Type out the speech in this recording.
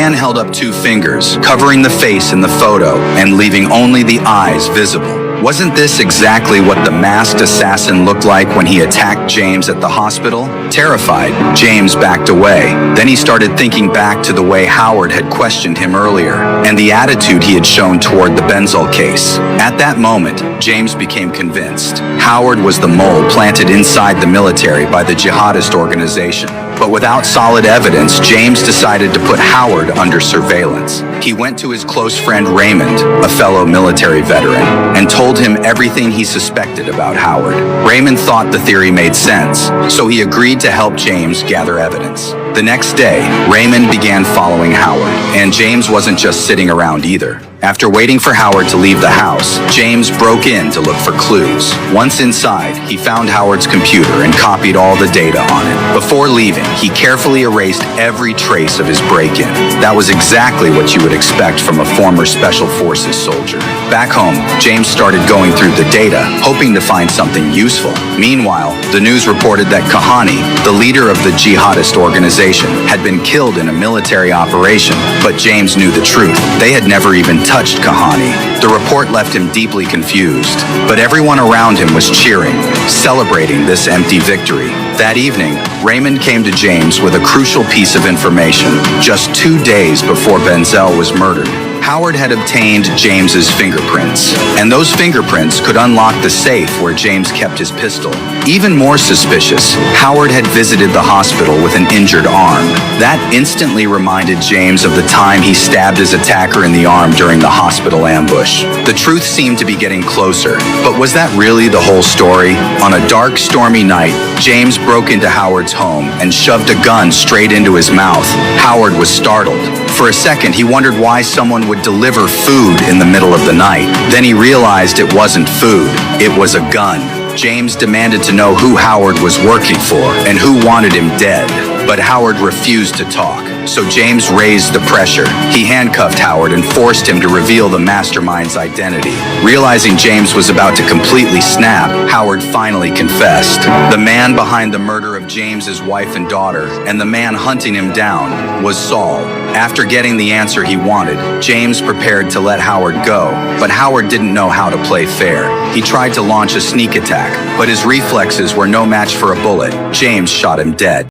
man held up two fingers, covering the face in the photo and leaving only the eyes visible. Wasn't this exactly what the masked assassin looked like when he attacked James at the hospital? Terrified, James backed away. Then he started thinking back to the way Howard had questioned him earlier, and the attitude he had shown toward the Benzel case. At that moment, James became convinced Howard was the mole planted inside the military by the jihadist organization. But without solid evidence, James decided to put Howard under surveillance. He went to his close friend Raymond, a fellow military veteran, and told him everything he suspected about Howard. Raymond thought the theory made sense, so he agreed to help James gather evidence. The next day, Raymond began following Howard, and James wasn't just sitting around either. After waiting for Howard to leave the house, James broke in to look for clues. Once inside, he found Howard's computer and copied all the data on it. Before leaving, he carefully erased every trace of his break-in. That was exactly what you would expect from a former Special Forces soldier. Back home, James started going through the data, hoping to find something useful. Meanwhile, the news reported that Kahani, the leader of the jihadist organization, had been killed in a military operation, but James knew the truth. They had never even touched Kahani. The report left him deeply confused, but everyone around him was cheering, celebrating this empty victory. That evening, Raymond came to James with a crucial piece of information. Just 2 days before Benzel was murdered, Howard had obtained James's fingerprints, and those fingerprints could unlock the safe where James kept his pistol. Even more suspicious, Howard had visited the hospital with an injured arm. That instantly reminded James of the time he stabbed his attacker in the arm during the hospital ambush. The truth seemed to be getting closer, but was that really the whole story? On a dark, stormy night, James broke into Howard's home and shoved a gun straight into his mouth. Howard was startled. For a second, he wondered why someone would deliver food in the middle of the night. Then he realized it wasn't food, it was a gun. James demanded to know who Howard was working for and who wanted him dead. But Howard refused to talk, so James raised the pressure. He handcuffed Howard and forced him to reveal the mastermind's identity. Realizing James was about to completely snap, Howard finally confessed. The man behind the murder of James's wife and daughter, and the man hunting him down, was Saul. After getting the answer he wanted, James prepared to let Howard go, but Howard didn't know how to play fair. He tried to launch a sneak attack, but his reflexes were no match for a bullet. James shot him dead.